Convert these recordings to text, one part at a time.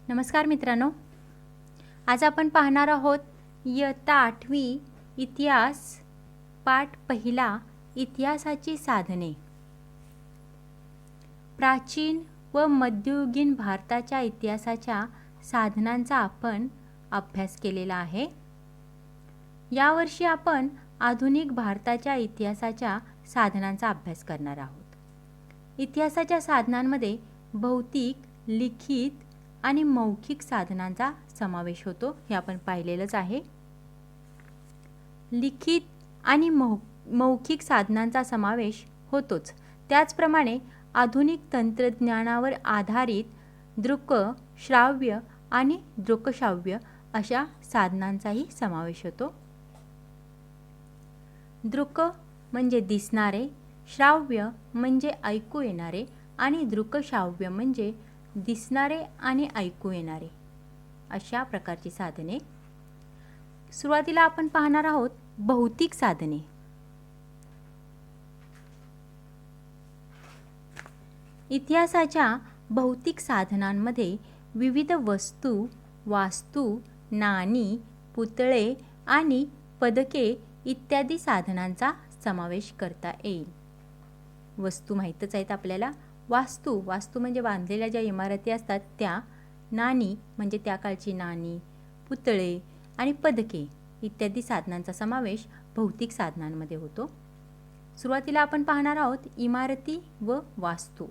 नमस्कार मित्रांनो, आज आपण पाहणार आहोत इयत्ता 8वी इतिहास पाठ पहिला इतिहासाची साधने. प्राचीन व मध्ययुगीन भारताच्या इतिहासाच्या साधनांचा आपण अभ्यास केलेला आहे. यावर्षी आपण आधुनिक भारताच्या इतिहासाच्या साधनांचा अभ्यास करणार आहोत. इतिहासाच्या साधनांमध्ये भौतिक, लिखित आणि मौखिक साधनांचा समावेश होतो, हे आपण पाहिलेलंच आहे. लिखित आणि मौखिक साधनांचा समावेश होतोच. त्याचप्रमाणे आधुनिक तंत्रज्ञानावर आधारित दृक, श्राव्य आणि दृकश्राव्य अशा साधनांचाही समावेश होतो. दृक म्हणजे दिसणारे, श्राव्य म्हणजे ऐकू येणारे आणि दृकश्राव्य म्हणजे दिसणारे आणि ऐकू येणारे अशा प्रकारची साधने. सुरुवातीला आपण पाहणार आहोत भौतिक साधने. इतिहासाच्या भौतिक साधनांमध्ये विविध वस्तू, वास्तू, नाणी, पुतळे आणि पदके इत्यादी साधनांचा समावेश करता येईल. वस्तू माहीतच आहेत आपल्याला. वास्तू म्हणजे बांधलेल्या ज्या इमारती असतात त्या. नाणी म्हणजे त्या काळची नाणी, पुतळे आणि पदके इत्यादी साधनांचा समावेश भौतिक साधनांमध्ये होतो. सुरुवातीला आपण पाहणार आहोत इमारती व वास्तू.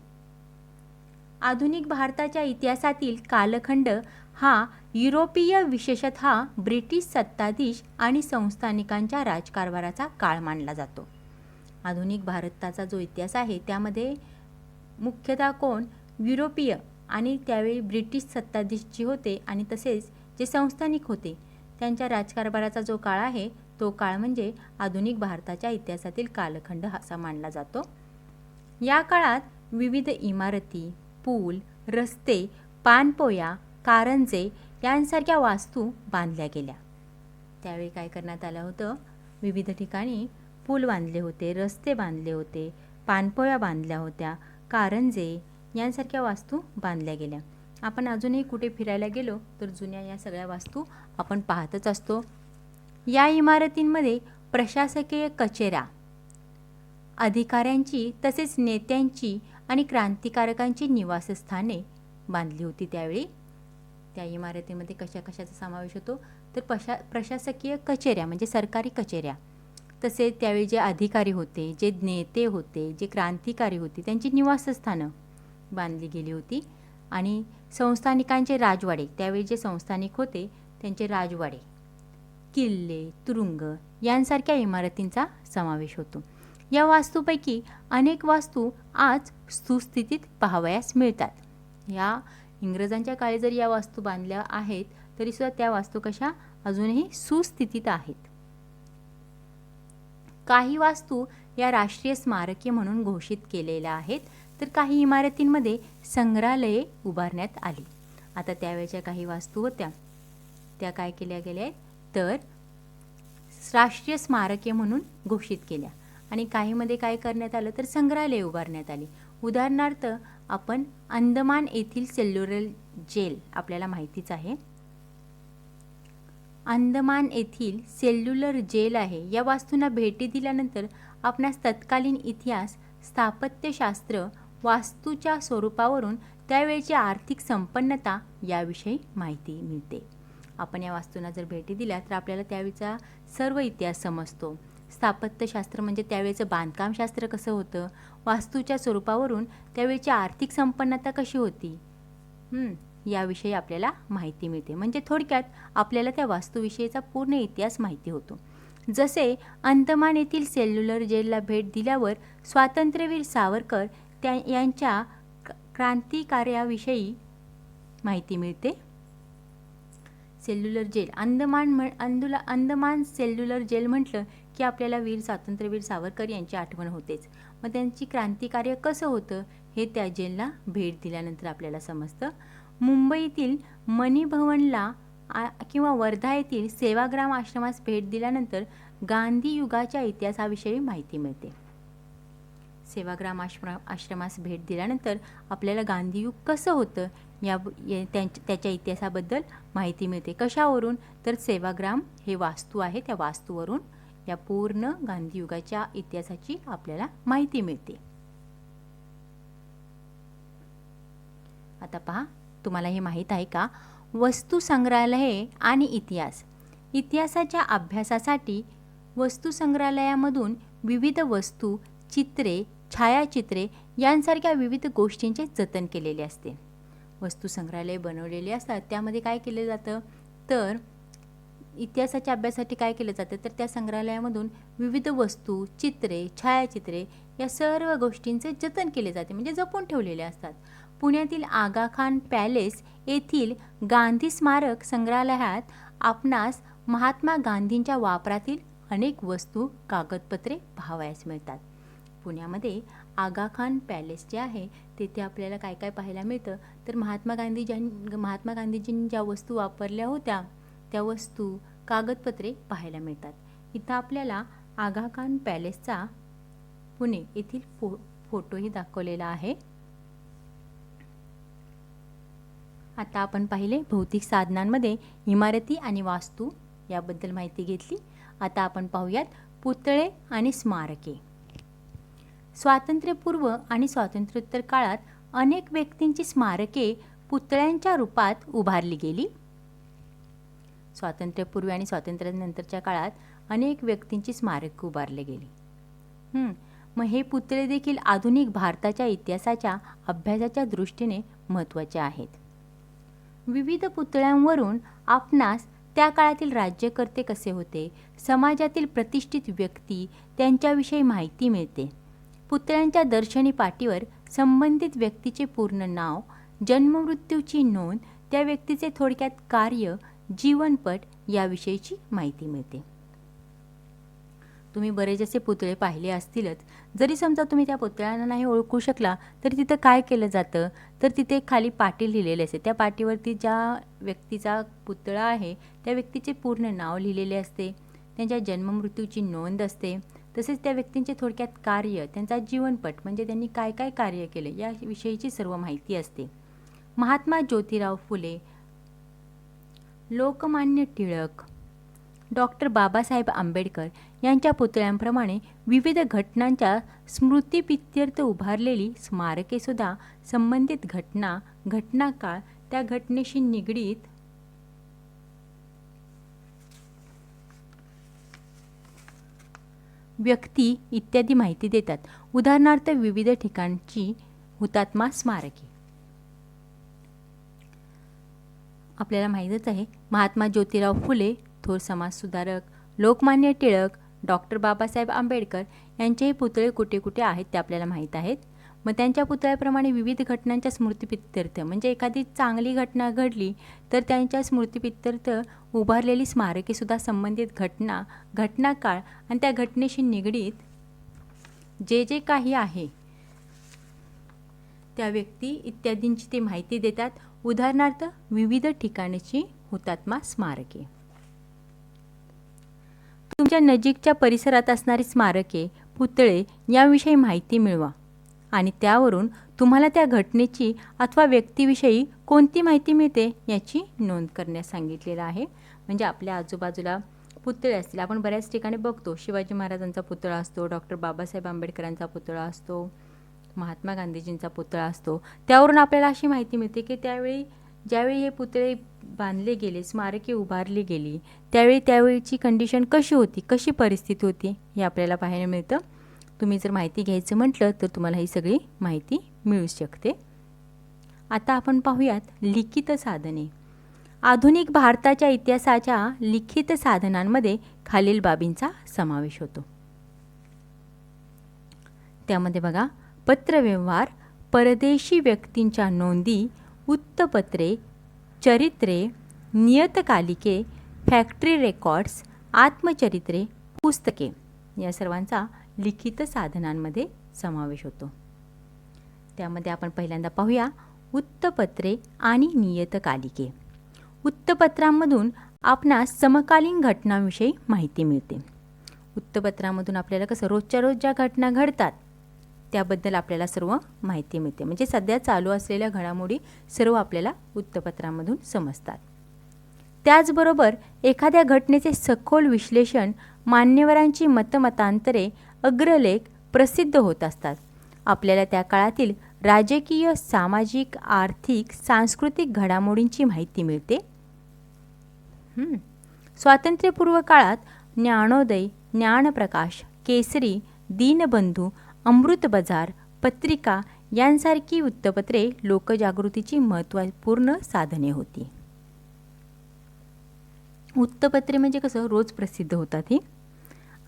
आधुनिक भारताच्या इतिहासातील कालखंड हा युरोपीय, विशेषतः ब्रिटिश सत्ताधीश आणि संस्थानिकांच्या राजकारभाराचा काळ मानला जातो. आधुनिक भारताचा जो इतिहास आहे त्यामध्ये मुख्यतः कोण, युरोपीय आणि त्यावेळी ब्रिटिश सत्ताधीश जे होते आणि तसेच जे संस्थानिक होते त्यांच्या राजकारभाराचा जो काळ आहे तो काळ म्हणजे आधुनिक भारताच्या इतिहासातील कालखंड असा मानला जातो. या काळात विविध इमारती, पूल, रस्ते, पाणपोया, कारंजे यांसारख्या वास्तू बांधल्या गेल्या. त्यावेळी काय करण्यात आलं होतं, विविध ठिकाणी पूल बांधले होते, रस्ते बांधले होते, पाणपोया बांधल्या होत्या, कारंजे यांसारख्या वास्तू बांधल्या गेल्या. आपण अजूनही कुठे फिरायला गेलो तर जुन्या या सगळ्या वास्तू आपण पाहतच असतो. या इमारतींमध्ये प्रशासकीय कचेऱ्या, अधिकाऱ्यांची तसेच नेत्यांची आणि क्रांतिकारकांची निवासस्थाने बांधली होती. त्यावेळी त्या इमारतीमध्ये कशाचा समावेश होतो तर प्रशासकीय कचेऱ्या म्हणजे सरकारी कचेऱ्या, तसेच त्यावेळी जे अधिकारी होते, जे नेते होते, जे क्रांतिकारी होते त्यांची निवासस्थानं बांधली गेली होती. आणि संस्थानिकांचे राजवाडे, त्यावेळी जे संस्थानिक होते त्यांचे राजवाडे, किल्ले, तुरुंग यांसारख्या इमारतींचा समावेश होतो. या वास्तूपैकी अनेक वास्तू आज सुस्थितीत पाहावयास मिळतात. या इंग्रजांच्या काळी जरी या वास्तू बांधल्या आहेत तरीसुद्धा त्या वास्तू कशा अजूनही सुस्थितीत आहेत. काही वास्तू या राष्ट्रीय स्मारके म्हणून घोषित केलेल्या आहेत, तर काही इमारतींमध्ये संग्रहालये उभारण्यात आली. आता त्यावेळच्या काही वास्तू होत्या त्या काय केल्या गेल्या तर राष्ट्रीय स्मारके म्हणून घोषित केल्या आणि काहीमध्ये काय करण्यात आलं तर संग्रहालये उभारण्यात आली. उदाहरणार्थ आपण अंदमान येथील सेल्युलर जेल आपल्याला माहितीच आहे. अंदमान येथील सेल्युलर जेल आहे. या वास्तूंना भेटी दिल्यानंतर आपणास तत्कालीन इतिहास, स्थापत्यशास्त्र, वास्तूच्या स्वरूपावरून त्यावेळची आर्थिक संपन्नता याविषयी माहिती मिळते. आपण या वास्तूंना जर भेटी दिल्या तर आपल्याला त्यावेळचा सर्व इतिहास समजतो. स्थापत्यशास्त्र म्हणजे त्यावेळचं बांधकामशास्त्र कसं होतं, वास्तूच्या स्वरूपावरून त्यावेळची आर्थिक संपन्नता कशी होती याविषयी आपल्याला माहिती मिळते. म्हणजे थोडक्यात आपल्याला त्या वास्तूविषयीचा पूर्ण इतिहास माहिती होतो. जसे अंदमान येथील सेल्युलर जेलला भेट दिल्यावर स्वातंत्र्यवीर सावरकर यांच्या क्रांतिकार्याविषयी माहिती मिळते. Cellular jail, Andaman cellular jail म्हटलं की आपल्याला स्वातंत्र्यवीर सावरकर यांची आठवण होतेच. मग त्यांची क्रांतिकार्य कसं होतं हे त्या जेलला भेट दिल्यानंतर आपल्याला समजतं. मुंबईतील मणिभवनला किंवा वर्धा येथील सेवाग्राम आश्रमास भेट दिल्यानंतर गांधी युगाच्या इतिहासाविषयी माहिती मिळते. सेवाग्राम आश्रमास भेट दिल्यानंतर आपल्याला गांधीयुग कसं होतं त्याच्या इतिहासाबद्दल माहिती मिळते. कशावरून? तर सेवाग्राम हे वास्तू आहे, त्या वास्तूवरून या पूर्ण गांधी युगाच्या इतिहासाची आपल्याला माहिती मिळते. आता पहा, तुम्हाला हे माहीत आहे का, वस्तू संग्रहालये आणि इतिहास. इतिहासाच्या अभ्यासासाठी वस्तू संग्रहालयामधून विविध वस्तू, चित्रे, छायाचित्रे यांसारख्या विविध गोष्टींचे जतन केलेले असते. वस्तू संग्रहालय बनवलेले असतात, त्यामध्ये काय केले जातं, तर इतिहासाच्या अभ्यासासाठी काय केलं जातं, तर त्या संग्रहालयामधून विविध वस्तू, चित्रे, छायाचित्रे या सर्व गोष्टींचे जतन केले जाते, म्हणजे जपून ठेवलेले असतात. पुण्यातील आगा खान पॅलेस येथील गांधी स्मारक संग्रहालयात आपणास महात्मा गांधींच्या वापरातील अनेक वस्तू, कागदपत्रे पाहावयास मिळतात. पुण्यामध्ये आगा खान पॅलेस जे आहे तेथे आपल्याला काय काय पाहायला मिळतं, तर महात्मा गांधीजींनी ज्या वस्तू वापरल्या होत्या त्या वस्तू, कागदपत्रे पाहायला मिळतात. इथं आपल्याला आगा खान पॅलेसचा पुणे येथील फोटोही दाखवलेला आहे. आता आपण पाहिले भौतिक साधनांमध्ये इमारती आणि वास्तू याबद्दल माहिती घेतली. आता आपण पाहूयात पुतळे आणि स्मारके. स्वातंत्र्यपूर्व आणि स्वातंत्र्योत्तर काळात अनेक व्यक्तींची स्मारके पुतळ्यांच्या रूपात उभारली गेली. स्वातंत्र्यपूर्वी आणि स्वातंत्र्यानंतरच्या काळात अनेक व्यक्तींची स्मारके उभारली गेली. मग हे पुतळे देखील आधुनिक भारताच्या इतिहासाच्या अभ्यासाच्या दृष्टीने महत्त्वाचे आहेत. विविध पुतळ्यांवरून आपणास त्या काळातील राज्यकर्ते कसे होते, समाजातील प्रतिष्ठित व्यक्ती त्यांच्याविषयी माहिती मिळते. पुतळ्यांच्या दर्शनी पाटीवर संबंधित व्यक्तीचे पूर्ण नाव, जन्ममृत्यूची नोंद, त्या व्यक्तीचे थोडक्यात कार्य, जीवनपट याविषयीची माहिती मिळते. तुम्ही बरेच असे पुतळे पाहिले असतीलच. जरी समजा तुम्ही त्या पुतळ्यांना नाही ओळखू शकला तर तिथं काय केलं जातं, तर तिथे खाली पाटी लिहिलेले असते. त्या पाटीवरती ज्या व्यक्तीचा पुतळा आहे त्या व्यक्तीचे पूर्ण नाव लिहिलेले असते, त्यांच्या जन्ममृत्यूची नोंद असते, तसेच त्या व्यक्तींचे थोडक्यात कार्य, त्यांचा जीवनपट म्हणजे त्यांनी काय काय कार्य केले याविषयीची सर्व माहिती असते. महात्मा ज्योतिराव फुले, लोकमान्य टिळक, डॉक्टर बाबासाहेब आंबेडकर यांच्या पुतळ्यांप्रमाणे विविध घटनांच्या स्मृतिप्रित्यर्थ उभारलेली स्मारकेसुद्धा संबंधित घटना, घटनाकाळ, त्या घटनेशी निगडीत व्यक्ती इत्यादी माहिती देतात. उदाहरणार्थ विविध ठिकाणची हुतात्मा स्मारके. आपल्याला माहीतच आहे महात्मा ज्योतिराव फुले थोर समाजसुधारक, लोकमान्य टिळक, डॉक्टर बाबासाहेब आंबेडकर यांचेही पुतळे कुठे कुठे आहेत ते आपल्याला माहीत आहेत. मग त्यांच्या पुतळ्याप्रमाणे विविध घटनांच्या स्मृतिप्रित्यर्थ म्हणजे एखादी चांगली घटना घडली तर त्यांच्या स्मृतिप्रित्यर्थ उभारलेली स्मारकेसुद्धा संबंधित घटना, घटनाकाळ आणि त्या घटनेशी निगडीत जे काही आहे त्या व्यक्ती इत्यादींची ते माहिती देतात. उदाहरणार्थ विविध ठिकाणची हुतात्मा स्मारके. तुमच्या नजीकच्या परिसरात असणारी स्मारके, पुतळे याविषयी माहिती मिळवा आणि त्यावरून तुम्हाला त्या घटनेची अथवा व्यक्तीविषयी कोणती माहिती मिळते याची नोंद करण्यास सांगितलेलं आहे. म्हणजे आपल्या आजूबाजूला पुतळे असतील, आपण बऱ्याच ठिकाणी बघतो शिवाजी महाराजांचा पुतळा असतो, डॉक्टर बाबासाहेब आंबेडकरांचा पुतळा असतो, महात्मा गांधीजींचा पुतळा असतो. त्यावरून आपल्याला अशी माहिती मिळते की ज्यावेळी हे पुतळे बांधले गेले, स्मारके उभारली गेली, त्यावेळीची कंडिशन कशी होती, कशी परिस्थिती होती हे आपल्याला पाहायला मिळतं. तुम्ही जर माहिती घ्यायचं म्हटलं तर तुम्हाला ही सगळी माहिती मिळू शकते. आता आपण पाहूयात लिखित साधने. आधुनिक भारताच्या इतिहासाच्या लिखित साधनांमध्ये खालील बाबींचा समावेश होतो. त्यामध्ये बघा, पत्रव्यवहार, परदेशी व्यक्तींच्या नोंदी, वृत्तपत्रे, चरित्रे, नियतकालिके, फॅक्टरी रेकॉर्ड्स, आत्मचरित्रे, पुस्तके या सर्वांचा लिखित साधनांमध्ये समावेश होतो. त्यामध्ये आपण पहिल्यांदा पाहूया वृत्तपत्रे आणि नियतकालिके. वृत्तपत्रांमधून आपणास समकालीन घटनांविषयी माहिती मिळते. वृत्तपत्रांमधून आपल्याला कसं रोजच्या रोज ज्या घटना घडतात त्याबद्दल आपल्याला सर्व माहिती मिळते. म्हणजे सध्या चालू असलेल्या घडामोडी सर्व आपल्याला वृत्तपत्रांमधून समजतात. त्याचबरोबर एखाद्या घटनेचे सखोल विश्लेषण, मान्यवरांची मतमतांतरे, अग्रलेख प्रसिद्ध होत असतात. आपल्याला त्या काळातील राजकीय, सामाजिक, आर्थिक, सांस्कृतिक घडामोडींची माहिती मिळते. स्वातंत्र्यपूर्व काळात ज्ञानोदय, ज्ञानप्रकाश, केसरी, दीनबंधू, अमृत बाजार, पत्रिका यांसारखी वृत्तपत्रे लोकजागृतीची महत्त्वपूर्ण साधने होती. वृत्तपत्रे म्हणजे कसं रोज प्रसिद्ध होतात ही,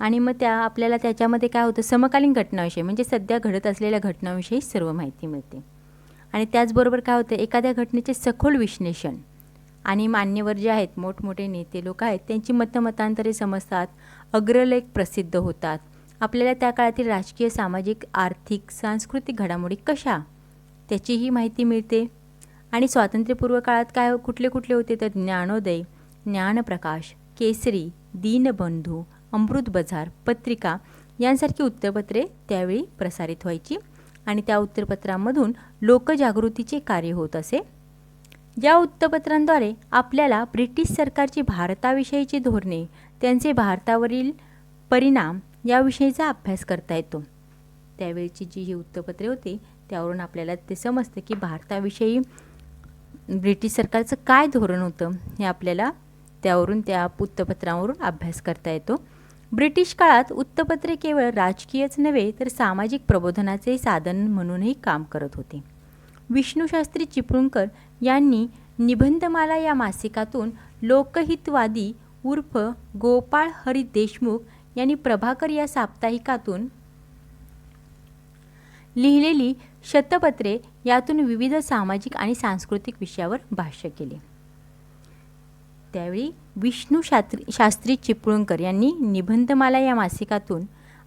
आणि मग आपल्याला त्याच्यामध्ये काय होतं, समकालीन घटनाविषयी म्हणजे सध्या घडत असलेल्या घटनाविषयी सर्व माहिती मिळते. आणि त्याचबरोबर काय होतं, एखाद्या घटनेचे सखोल विश्लेषण आणि मान्यवर जे आहेत, मोठमोठे नेते लोक आहेत, त्यांची मतमतांतरे समजतात, अग्रलेख प्रसिद्ध होतात. आपल्याला त्या काळातील राजकीय, सामाजिक, आर्थिक, सांस्कृतिक घडामोडी कशा त्याचीही माहिती मिळते. आणि स्वातंत्र्यपूर्व काळात काय कुठले होते तर ज्ञानोदय, ज्ञानप्रकाश, केसरी, दीनबंधू, अमृत बाजार, पत्रिका यांसारखी वृत्तपत्रे त्यावेळी प्रसारित व्हायची आणि त्या वृत्तपत्रांमधून लोकजागृतीचे कार्य होत असे. ज्या वृत्तपत्रांद्वारे आपल्याला ब्रिटिश सरकारची भारताविषयीची धोरणे, त्यांचे भारतावरील परिणाम याविषयीचा अभ्यास करता येतो. त्यावेळची जी वृत्तपत्रे होती त्यावरून आपल्याला ते समजतं की भारताविषयी ब्रिटिश सरकारचं काय धोरण होतं हे आपल्याला त्या वृत्तपत्रांवरून अभ्यास करता येतो. ब्रिटिश काळात वृत्तपत्रे केवळ राजकीयच नव्हे तर सामाजिक प्रबोधनाचे साधन म्हणूनही काम करत होते. विष्णूशास्त्री चिपळूणकर यांनी निबंधमाला या मासिकातून लोकहितवादी उर्फ गोपाळ हरी देशमुख यांनी प्रभाकर या साप्ताहिकातून लिहिलेली शतपत्रे यातून विविध सामाजिक आणि सांस्कृतिक विषयावर भाष्य केले. त्यावेळी विष्णूशास्त्री चिपळूणकर यांनी निबंधमाला या मासिकातून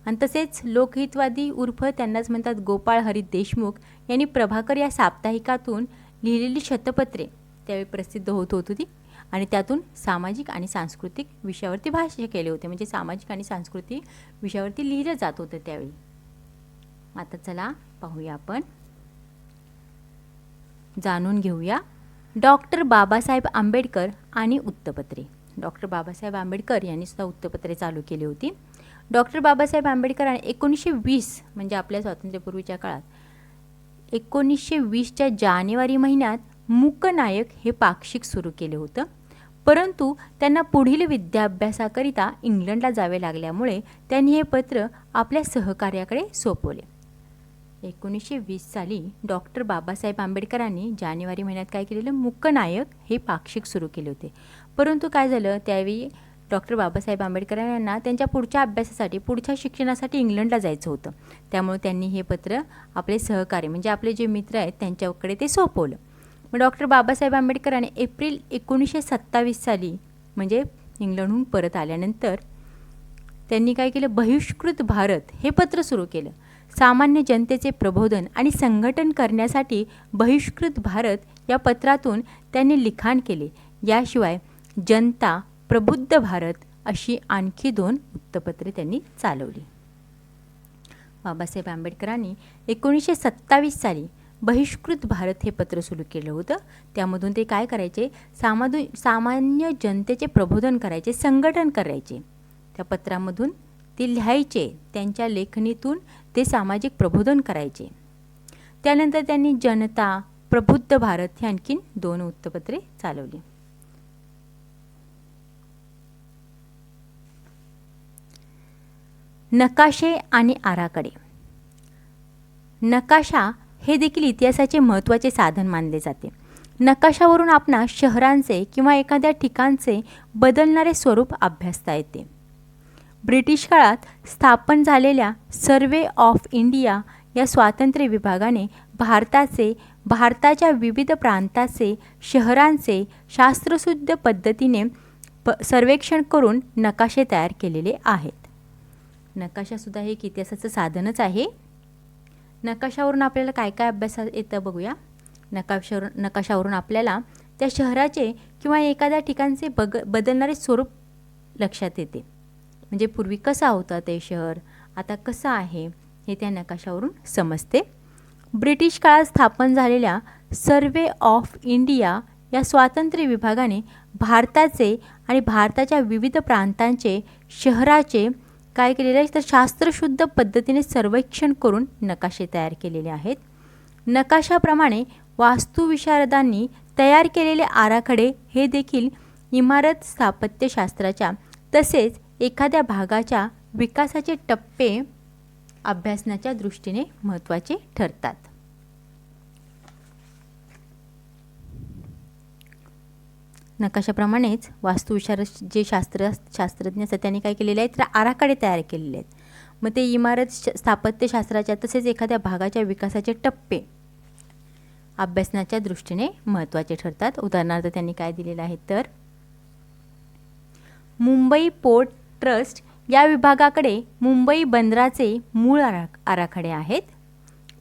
आणि तसेच लोकहितवादी उर्फ त्यांनाच म्हणतात गोपाळ हरी देशमुख यांनी प्रभाकर या साप्ताहिकातून लिहिलेली शतपत्रे त्यावेळी प्रसिद्ध होत होती आणि त्यातून सामाजिक आणि सांस्कृतिक विषयावरती भाष्य केले होते. म्हणजे सामाजिक आणि सांस्कृतिक विषयावरती लिहिलं जात होतं त्यावेळी. आता चला पाहूया, आपण जाणून घेऊया डॉक्टर बाबासाहेब आंबेडकर आणि वृत्तपत्रे. डॉक्टर बाबासाहेब आंबेडकर यांनी सुद्धा वृत्तपत्रे चालू केली होती. डॉक्टर बाबासाहेब आंबेडकरांनी 1920 म्हणजे आपल्या स्वातंत्र्यपूर्वीच्या काळात 1920च्या जानेवारी महिन्यात मूकनायक हे पाक्षिक सुरू केले होतं. परंतु त्यांना पुढील विद्याभ्यासाकरिता इंग्लंडला जावे लागल्यामुळे त्यांनी हे पत्र आपल्या सहकार्याकडे सोपवले. 1920 साली डॉक्टर बाबासाहेब आंबेडकरांनी जानेवारी महिन्यात काय केलेलं, मूकनायक हे पाक्षिक सुरू केले होते. परंतु काय झालं, त्यावेळी डॉक्टर बाबासाहेब आंबेडकर यांना त्यांच्या पुढच्या अभ्यासासाठी, पुढच्या शिक्षणासाठी इंग्लंडला जायचं होतं. त्यामुळे त्यांनी हे पत्र आपले सहकारी म्हणजे आपले जे मित्र आहेत त्यांच्याकडे ते सोपवलं. मग डॉक्टर बाबासाहेब आंबेडकरांनी एप्रिल 1927 साली म्हणजे इंग्लंडहून परत आल्यानंतर त्यांनी काय केलं, बहिष्कृत भारत हे पत्र सुरू केलं. सामान्य जनतेचे प्रबोधन आणि संघटन करण्यासाठी बहिष्कृत भारत या पत्रातून त्यांनी लिखाण केले. याशिवाय जनता, प्रबुद्ध भारत अशी आणखी 2 वृत्तपत्रे त्यांनी चालवली. बाबासाहेब आंबेडकरांनी 1927 साली बहिष्कृत भारत हे पत्र सुरू केलं होतं. त्यामधून ते काय करायचे, सामान्य जनतेचे प्रबोधन करायचे, संघटन करायचे. त्या पत्रामधून ते लिहायचे, त्यांच्या लेखणीतून ते सामाजिक प्रबोधन करायचे. त्यानंतर त्यांनी जनता, प्रबुद्ध भारत ही आणखीन 2 वृत्तपत्रे चालवली. नकाशे आणि आराखडे. नकाशा हे देखील इतिहासाचे महत्त्वाचे साधन मानले जाते. नकाशावरून आपणास शहरांचे किंवा एखाद्या ठिकाणचे बदलणारे स्वरूप अभ्यासता येते. ब्रिटिश काळात स्थापन झालेल्या सर्वे ऑफ इंडिया या स्वातंत्र्य विभागाने भारताच्या विविध प्रांताचे, शहरांचे शास्त्रशुद्ध पद्धतीने सर्वेक्षण करून नकाशे तयार केलेले आहेत. नकाशासुद्धा हे एक इतिहासाचं साधनच आहे. नकाशावरून आपल्याला काय काय अभ्यास येतं बघूया. नकाशावरून आपल्याला त्या शहराचे किंवा एखाद्या ठिकाणचे बदलणारे स्वरूप लक्षात येते. म्हणजे पूर्वी कसा होता ते शहर, आता कसं आहे, हे त्या नकाशावरून समजते. ब्रिटिश काळात स्थापन झालेल्या सर्वे ऑफ इंडिया या स्वातंत्र्य विभागाने भारताचे आणि भारताच्या विविध प्रांतांचे शहराचे काय केलेले आहे तर शास्त्रशुद्ध पद्धतीने सर्वेक्षण करून नकाशे तयार केलेले आहेत. नकाशाप्रमाणे वास्तुविशारदांनी तयार केलेले आराखडे हे देखील इमारत स्थापत्यशास्त्राच्या तसेच एखाद्या भागाच्या विकासाचे टप्पे अभ्यासनाच्या दृष्टीने महत्त्वाचे ठरतात. नकाशाप्रमाणेच वास्तुविशारद जे शास्त्रज्ञ असतात त्यांनी काय केलेले आहेत तर आराखडे तयार केलेले आहेत. मग ते इमारत स्थापत्यशास्त्राच्या तसेच एखाद्या भागाच्या विकासाचे टप्पे अभ्यासनाच्या दृष्टीने महत्त्वाचे ठरतात. उदाहरणार्थ त्यांनी काय दिलेलं आहे तर मुंबई पोर्ट ट्रस्ट या विभागाकडे मुंबई बंदराचे मूळ आराखडे आहेत.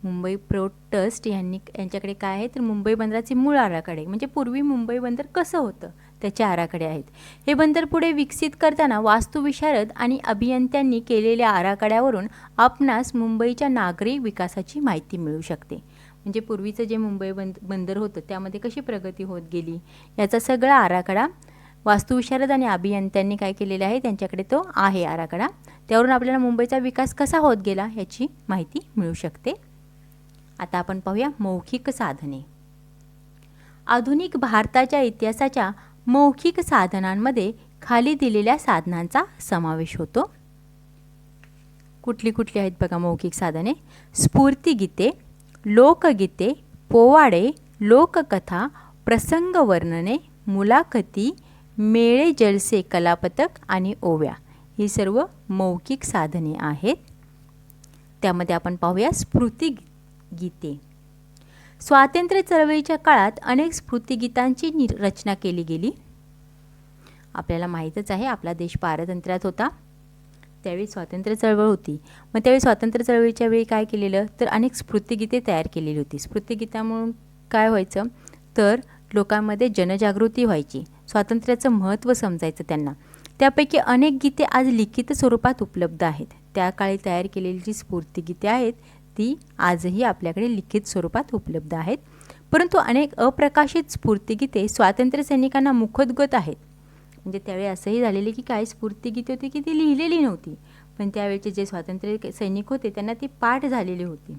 मुंबई पोर्ट ट्रस्ट यांच्याकडे काय आहे तर मुंबई बंदराचे मूळ आराखडे म्हणजे पूर्वी मुंबई बंदर कसं होतं त्याचे आराखडे आहेत. हे बंदर पुढे विकसित करताना वास्तुविशारद आणि अभियंत्यांनी केलेल्या आराखड्यावरून आपणास मुंबईच्या नागरी विकासाची माहिती मिळू शकते. म्हणजे पूर्वीचं जे मुंबई बंदर होतं त्यामध्ये कशी प्रगती होत गेली याचा सगळा आराखडा वास्तुविशारद आणि अभियंत्यांनी काय केलेला आहे त्यांच्याकडे तो आहे आराखडा. त्यावरून आपल्याला मुंबईचा विकास कसा होत गेला याची माहिती मिळू शकते. आता आपण पाहूया मौखिक साधने. आधुनिक भारताच्या इतिहासाच्या मौखिक साधनांमध्ये खाली दिलेल्या साधनांचा समावेश होतो. कुठली कुठली आहेत बघा मौखिक साधने. स्फूर्तिगीते, लोकगीते, पोवाडे, लोककथा, प्रसंग वर्णने, मुलाखती, मेळे जलसे, कलापथक आणि ओव्या ही सर्व मौखिक साधने आहेत. त्यामध्ये आपण पाहूया स्फूर्तिगीते. स्वातंत्र्य चळवळीच्या काळात अनेक स्फूर्तिगीतांची रचना केली गेली. आपल्याला माहीतच आहे आपला देश पारतंत्र्यात होता त्यावेळी स्वातंत्र्य चळवळ होती. मग त्यावेळी स्वातंत्र्य चळवळीच्या वेळी काय केलेलं तर अनेक स्फूर्तिगीते तयार केलेली होती. स्फूर्तिगीतामुळे काय व्हायचं तर लोकांमध्ये जनजागृती व्हायची, स्वातंत्र्याचं महत्त्व समजायचं त्यांना. त्यापैकी अनेक गीते आज लिखित स्वरूपात उपलब्ध आहेत. त्या काळी तयार केलेली जी स्फूर्तिगीते आहेत ती आजही आपल्याकडे लिखित स्वरूपात उपलब्ध आहेत. परंतु अनेक अप्रकाशित स्फूर्तिगीते स्वातंत्र्य सैनिकांना मुखोद्गत आहेत. म्हणजे त्यावेळी असंही झालेले की काही स्फूर्तिगीते होती की ती लिहिलेली नव्हती पण त्यावेळचे जे स्वातंत्र्य सैनिक होते त्यांना ती पाठ झालेली होती.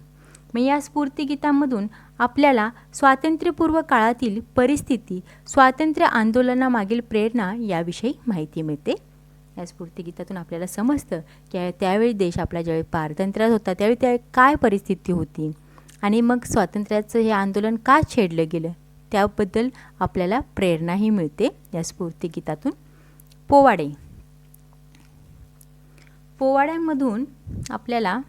मग या स्फूर्तिगीतांमधून आपल्याला स्वातंत्र्यपूर्व काळातील परिस्थिती, स्वातंत्र्य आंदोलनामागील प्रेरणा याविषयी माहिती मिळते. या स्फूर्तिगीतातून आपल्याला समजतं की त्यावेळी देश आपला ज्यावेळी पारतंत्र्यात होता त्यावेळी काय परिस्थिती होती आणि मग स्वातंत्र्याचं हे आंदोलन का छेडलं गेलं त्याबद्दल आपल्याला प्रेरणाही मिळते या स्फूर्तिगीतातून. पोवाडे. पोवाड्यांमधून आपल्याला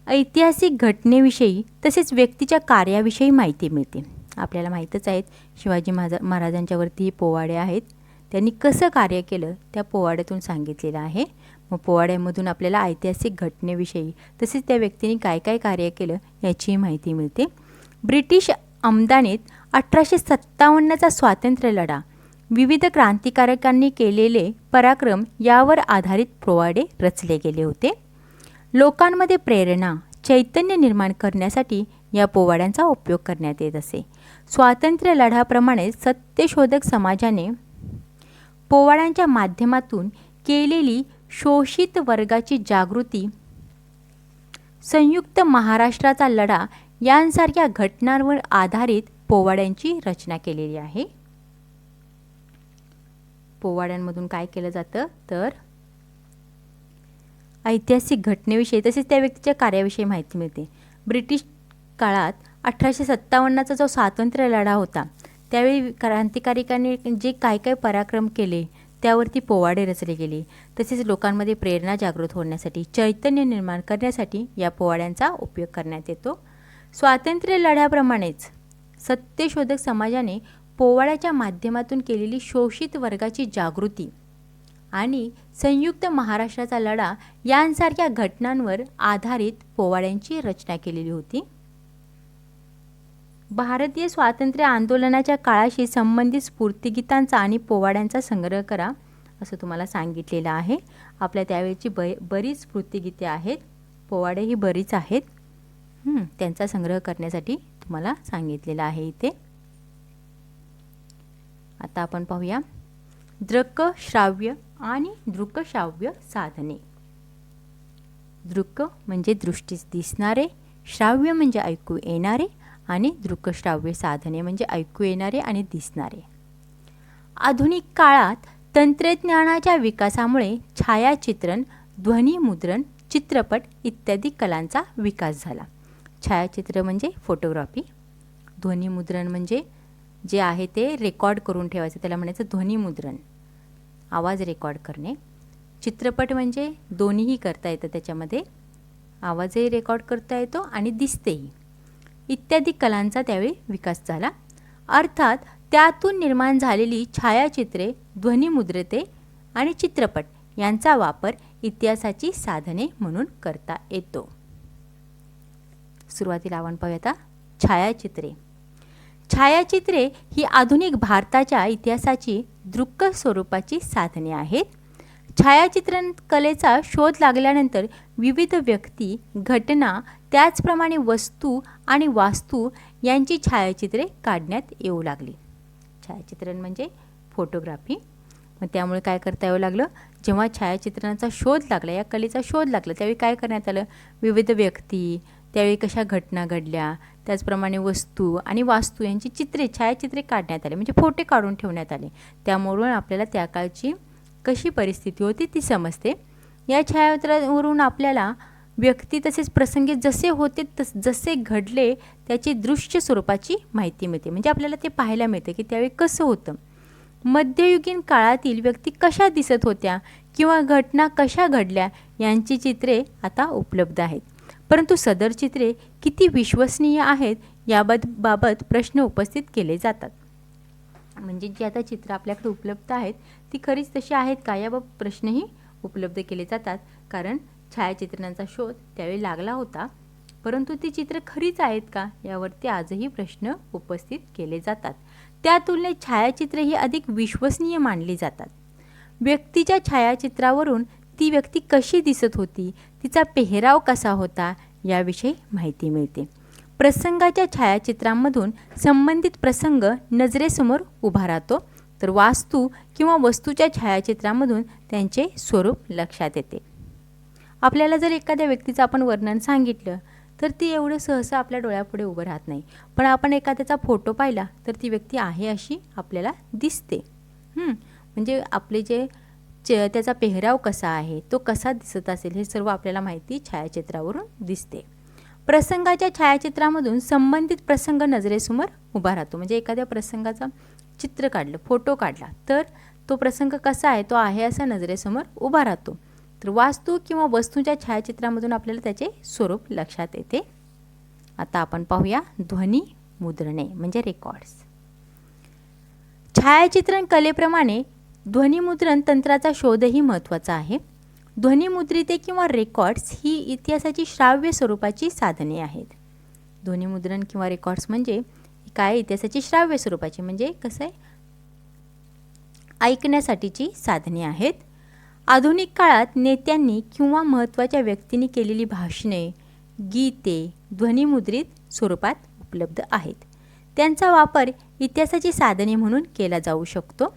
ऐतिहासिक घटनेविषयी तसेच व्यक्तीच्या कार्याविषयी माहिती मिळते. आपल्याला माहीतच आहेत शिवाजी महाराजांच्यावरती हे पोवाडे आहेत. त्यांनी कसं कार्य केलं त्या पोवाड्यातून सांगितलेलं आहे. मग पोवाड्यामधून आपल्याला ऐतिहासिक घटनेविषयी तसेच त्या व्यक्तीने काय काय कार्य केलं याची माहिती मिळते. ब्रिटिश आमदानीत 1857चा स्वातंत्र्य लढा, विविध क्रांतिकारकांनी केलेले पराक्रम यावर आधारित पोवाडे रचले गेले होते. लोकांमध्ये प्रेरणा, चैतन्य निर्माण करण्यासाठी या पोवाड्यांचा उपयोग करण्यात येत असे. स्वातंत्र्य लढ्याप्रमाणे सत्यशोधक समाजाने पोवाड्यांच्या माध्यमातून केलेली शोषित वर्गाची जागृती, संयुक्त महाराष्ट्राचा लढा यांसारख्या घटनांवर आधारित पोवाड्यांची रचना केलेली आहे. पोवाड्यांमधून काय केलं जातं तर ऐतिहासिक घटनेविषयी तसेच त्या व्यक्तीच्या कार्याविषयी माहिती मिळते. ब्रिटिश काळात 1857चा जो स्वातंत्र्य लढा होता त्यावेळी क्रांतिकारकांनी जे काय काय पराक्रम केले त्यावरती पोवाडे रचले गेले. तसेच लोकांमध्ये प्रेरणा जागृत होण्यासाठी, चैतन्य निर्माण करण्यासाठी या पोवाड्यांचा उपयोग करण्यात येतो. स्वातंत्र्य लढ्याप्रमाणेच सत्यशोधक समाजाने पोवाड्याच्या माध्यमातून केलेली शोषित वर्गाची जागृती आणि संयुक्त महाराष्ट्राचा लढा यांसारख्या घटनांवर आधारित पोवाड्यांची रचना केलेली होती. भारतीय स्वातंत्र्य आंदोलनाच्या काळाशी संबंधित स्फूर्तिगीतांचा आणि पोवाड्यांचा संग्रह करा असं तुम्हाला सांगितलेलं आहे. आपल्या त्यावेळची बरीच वृत्तगीते आहेत, पोवाडे ही बरीच आहेत. त्यांचा संग्रह करण्यासाठी तुम्हाला सांगितलेलं आहे इथे. आता आपण पाहूया दृक श्राव्य आणि दृकश्राव्य साधने. दृक म्हणजे दृष्टीस दिसणारे, श्राव्य म्हणजे ऐकू येणारे आणि दृकश्राव्य साधने म्हणजे ऐकू येणारे आणि दिसणारे. आधुनिक काळात तंत्रज्ञानाच्या विकासामुळे छायाचित्रण, ध्वनिमुद्रण, चित्रपट इत्यादी कलांचा विकास झाला. छायाचित्र म्हणजे फोटोग्राफी, ध्वनिमुद्रण म्हणजे जे आहे ते रेकॉर्ड करून ठेवायचं, त्याला म्हणायचं ध्वनिमुद्रण, आवाज रेकॉर्ड करणे. चित्रपट म्हणजे दोन्हीही करता येतं, त्याच्यामध्ये आवाजही रेकॉर्ड करता येतो आणि दिसतेही. इत्यादी कलांचा त्यावेळी विकास झाला. अर्थात त्यातून निर्माण झालेली छायाचित्रे, ध्वनिमुद्रते आणि चित्रपट यांचा वापर इतिहासाची साधने म्हणून करता येतो. सुरुवातीला आपण पाहूया छायाचित्रे. छायाचित्रे ही आधुनिक भारताच्या इतिहासाची दृक स्वरूपाची साधने आहेत. छायाचित्रण कलेचा शोध लागल्यानंतर विविध व्यक्ती, घटना, त्याचप्रमाणे वस्तू आणि वास्तू यांची छायाचित्रे काढण्यात येऊ लागली. छायाचित्रण म्हणजे फोटोग्राफी. मग त्यामुळे काय करता येऊ लागलं, जेव्हा छायाचित्रणाचा शोध लागला, या कलेचा शोध लागला, त्यावेळी काय करण्यात आलं, विविध व्यक्ती, त्यावेळी कशा घटना घडल्या, त्याचप्रमाणे वस्तू आणि वास्तू यांची छायाचित्रे काढण्यात आले, म्हणजे फोटो काढून ठेवण्यात आले. त्यामुळे आपल्याला त्या काळची कशी परिस्थिती होती ती समजते. या छायाचित्रावरून आपल्याला व्यक्ती तसेच प्रसंगी जसे होते जसे घडले त्याची दृश्य स्वरूपाची माहिती मिळते, म्हणजे आपल्याला ते पाहायला मिळते की त्यावेळी कसं होतं. मध्ययुगीन काळातील व्यक्ती कशा दिसत होत्या किंवा घटना कशा घडल्या यांची चित्रे आता उपलब्ध आहेत. परंतु सदर चित्रे किती विश्वसनीय आहेत याबाबत प्रश्न उपस्थित केले जातात. म्हणजे जी आता चित्र आपल्याकडे उपलब्ध आहेत ती खरीच तशी आहेत का याबाबत प्रश्नही उपलब्ध केले जातात. कारण छायाचित्रणाचा शोध त्यावेळी लागला होता, परंतु ती चित्र खरीच आहेत का यावरती आजही प्रश्न उपस्थित केले जातात. त्या तुलनेत छायाचित्रे ही अधिक विश्वसनीय मानली जातात. व्यक्तीच्या छायाचित्रावरून ती व्यक्ती कशी दिसत होती, तिचा पेहराव कसा होता याविषयी माहिती मिळते. प्रसंगाच्या छायाचित्रांमधून संबंधित प्रसंग नजरेसमोर उभा राहतो, तर वास्तू किंवा वस्तूच्या छायाचित्रांमधून त्यांचे स्वरूप लक्षात येते. आपल्याला जर एखाद्या व्यक्तीचं आपण वर्णन सांगितलं तर ती एवढं सहसा आपल्या डोळ्यापुढे उभं राहत नाही, पण आपण एखाद्याचा फोटो पाहिला तर ती व्यक्ती आहे अशी आपल्याला दिसते. म्हणजे आपले त्याचा पेहराव कसा आहे, तो कसा दिसत असेल, हे सर्व आपल्याला माहिती छायाचित्रावरून दिसते. प्रसंगाच्या छायाचित्रामधून संबंधित प्रसंग नजरेसमोर उभा राहतो. म्हणजे एखाद्या प्रसंगाचा चित्र काढलं, फोटो काढला तर तो प्रसंग कसा आहे, तो आहे असा नजरेसमोर उभा राहतो. तर वास्तू किंवा वस्तूंच्या छायाचित्रामधून आपल्याला त्याचे स्वरूप लक्षात येते. आता आपण पाहूया ध्वनिमुद्रणे म्हणजे रेकॉर्ड्स. छायाचित्रण कलेप्रमाणे ध्वनिमुद्रण तंत्राचा शोधही महत्त्वाचा आहे. ध्वनिमुद्रिते किंवा रेकॉर्ड्स ही इतिहासाची श्राव्य स्वरूपाची साधने आहेत. ध्वनिमुद्रण किंवा रेकॉर्ड्स म्हणजे काय, इतिहासाची श्राव्य स्वरूपाची म्हणजे कसं आहे, ऐकण्यासाठीची साधने आहेत. आधुनिक काळात नेत्यांनी किंवा महत्त्वाच्या व्यक्तींनी केलेली भाषणे, गीते ध्वनिमुद्रित स्वरूपात उपलब्ध आहेत. त्यांचा वापर इतिहासाची साधने म्हणून केला जाऊ शकतो.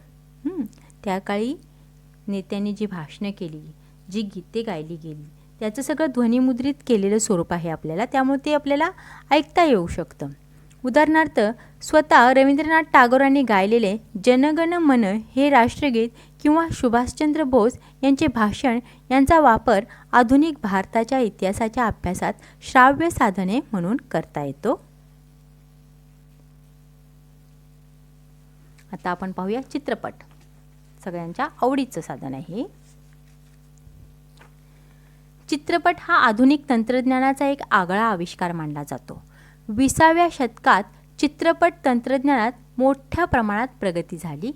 त्या काळी नेत्यांनी जी भाषणं केली, जी गीते गायली गेली, त्याचं सगळं ध्वनिमुद्रित केलेलं स्वरूप आहे आपल्याला, त्यामुळे ते आपल्याला ऐकता येऊ शकतं. उदाहरणार्थ स्वतः रवींद्रनाथ टागोरांनी गायलेले जनगण मन हे राष्ट्रगीत किंवा सुभाषचंद्र बोस यांचे भाषण यांचा वापर आधुनिक भारताच्या इतिहासाच्या अभ्यासात श्राव्य साधने म्हणून करता येतो. आता आपण पाहूया चित्रपट. सगळ्यांच्या आवडीचं साधन आहे. चित्रपट हा आधुनिक तंत्रज्ञानाचा एक आगळा आविष्कार मानला जातो. 20व्या शतकात चित्रपट तंत्रज्ञानात मोठ्या प्रमाणात प्रगती झाली.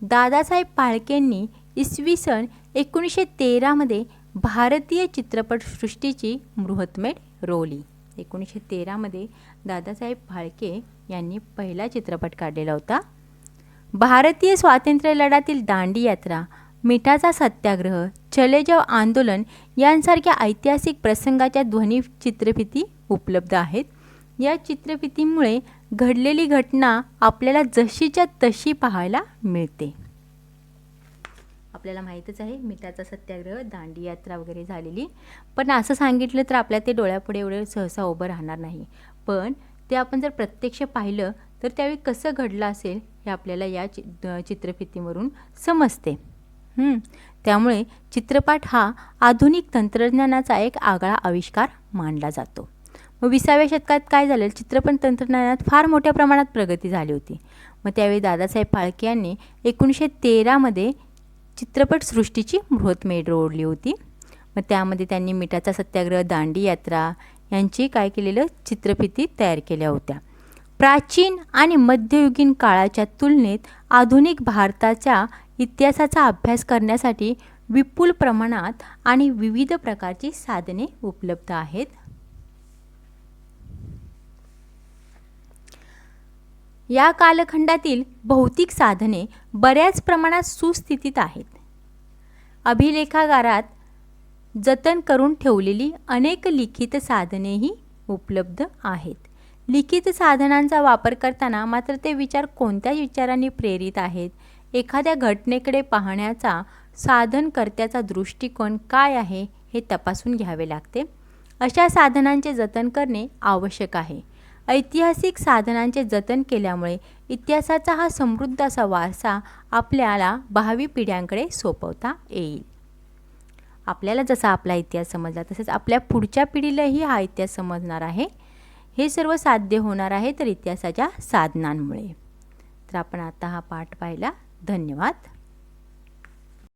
दादासाहेब फाळकेंनी इसवी सन 1913 मध्ये भारतीय चित्रपटसृष्टीची मुहूर्तमेढ रोवली. 1913 मध्ये दादासाहेब फाळके यांनी पहिला चित्रपट काढलेला होता. भारतीय स्वातंत्र्य लढ्यातील दांडी यात्रा, मिठाचा सत्याग्रह, चले जाव आंदोलन यांसारख्या ऐतिहासिक प्रसंगाच्या ध्वनी चित्रफिती उपलब्ध आहेत. या चित्रफितीमुळे घडलेली घटना आपल्याला जशीच्या तशी पाहायला मिळते. आपल्याला माहीतच आहे मिठाचा सत्याग्रह, दांडी यात्रा वगैरे झालेली. पण असं सांगितलं तर आपल्या ते डोळ्यापुढे एवढे सहसा उभं राहणार नाही. पण ते आपण जर प्रत्यक्ष पाहिलं तर त्यावेळी कसं घडलं असेल हे आपल्याला या चित्रफितीवरून समजते. त्यामुळे चित्रपट हा आधुनिक तंत्रज्ञानाचा एक आगळा आविष्कार मानला जातो. मग 20व्या शतकात काय झालं, चित्रपट तंत्रज्ञानात फार मोठ्या प्रमाणात प्रगती झाली होती. मग त्यावेळी दादासाहेब फाळके यांनी 1913मध्ये चित्रपटसृष्टीची मुहूर्तमेढ रोवली होती. मग त्यामध्ये त्यांनी मिठाचा सत्याग्रह, दांडी यात्रा यांची काय केलेलं चित्रफिती तयार केल्या होत्या. प्राचीन आणि मध्ययुगीन काळाच्या तुलनेत आधुनिक भारताच्या इतिहासाचा अभ्यास करण्यासाठी विपुल प्रमाणात आणि विविध प्रकारची साधने उपलब्ध आहेत. या कालखंडातील भौतिक साधने बऱ्याच प्रमाणात सुस्थितीत आहेत. अभिलेखागारात जतन करून ठेवलेली अनेक लिखित साधनेही उपलब्ध आहेत. लिखित साधनांचा वापर करताना मात्र ते विचार कोणत्या विचारांनी प्रेरित आहेत, एखाद्या घटनेकडे पाहण्याचा साधनकर्त्याचा दृष्टिकोन काय आहे हे तपासून घ्यावे लागते. अशा साधनांचे जतन करणे आवश्यक आहे. ऐतिहासिक साधनांचे जतन केल्यामुळे इतिहासाचा हा समृद्ध असा वारसा आपल्याला भावी पिढ्यांकडे सोपवता येईल. आपल्याला जसा आपला इतिहास समजला तसेच आपल्या पुढच्या पिढीलाही हा इतिहास समजणार आहे. हे सर्व साध्य होणार आहे तर इतिहासाच्या साधनांमुळे. तर आपण आता हा पाठ पाहिला. धन्यवाद.